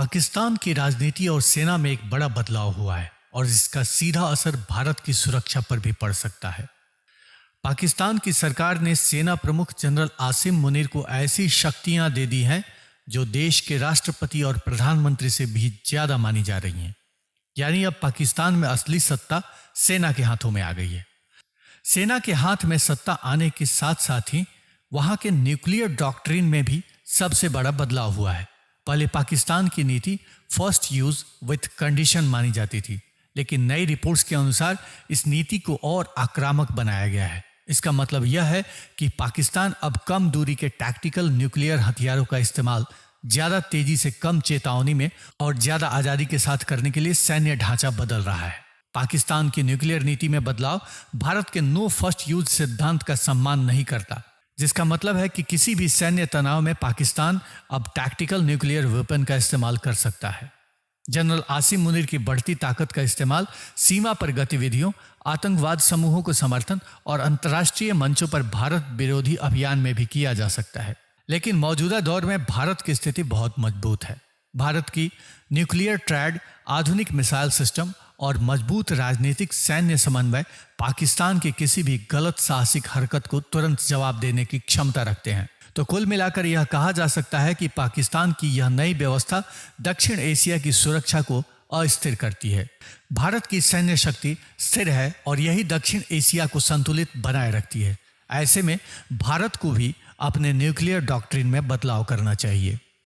पाकिस्तान की राजनीति और सेना में एक बड़ा बदलाव हुआ है और इसका सीधा असर भारत की सुरक्षा पर भी पड़ सकता है। पाकिस्तान की सरकार ने सेना प्रमुख जनरल आसिम मुनीर को ऐसी शक्तियां दे दी हैं जो देश के राष्ट्रपति और प्रधानमंत्री से भी ज्यादा मानी जा रही हैं। यानी अब पाकिस्तान में असली सत्ता सेना के हाथों में आ गई है। सेना के हाथ में सत्ता आने के साथ साथ ही वहां के न्यूक्लियर डॉक्ट्रिन में भी सबसे बड़ा बदलाव हुआ है। पहले पाकिस्तान की नीति फर्स्ट यूज विथ कंडीशन मानी जाती थी, लेकिन नई रिपोर्ट्स के अनुसार इस नीति को और आक्रामक बनाया गया है। इसका मतलब यह है कि पाकिस्तान अब कम दूरी के टैक्टिकल न्यूक्लियर हथियारों का इस्तेमाल ज्यादा तेजी से, कम चेतावनी में और ज्यादा आजादी के साथ करने के लिए सैन्य ढांचा बदल रहा है। पाकिस्तान की न्यूक्लियर नीति में बदलाव भारत के नो फर्स्ट यूज सिद्धांत का सम्मान नहीं करता, जिसका मतलब है कि किसी भी सैन्य तनाव में पाकिस्तान अब टैक्टिकल न्यूक्लियर वेपन का इस्तेमाल कर सकता है। जनरल आसिम मुनीर की बढ़ती ताकत का इस्तेमाल सीमा पर गतिविधियों, आतंकवाद समूहों को समर्थन और अंतर्राष्ट्रीय मंचों पर भारत विरोधी अभियान में भी किया जा सकता है। लेकिन मौजूदा दौर में भारत की स्थिति बहुत मजबूत है। भारत की न्यूक्लियर ट्रायड, आधुनिक मिसाइल सिस्टम और मजबूत राजनीतिक सैन्य समन्वय पाकिस्तान की किसी भी गलत साहसिक हरकत को तुरंत जवाब देने की क्षमता रखते हैं। तो कुल मिलाकर यह कहा जा सकता है कि पाकिस्तान की यह नई व्यवस्था दक्षिण एशिया की सुरक्षा को अस्थिर करती है। भारत की सैन्य शक्ति स्थिर है और यही दक्षिण एशिया को संतुलित बनाए रखती है। ऐसे में भारत को भी अपने न्यूक्लियर डॉक्ट्रिन में बदलाव करना चाहिए।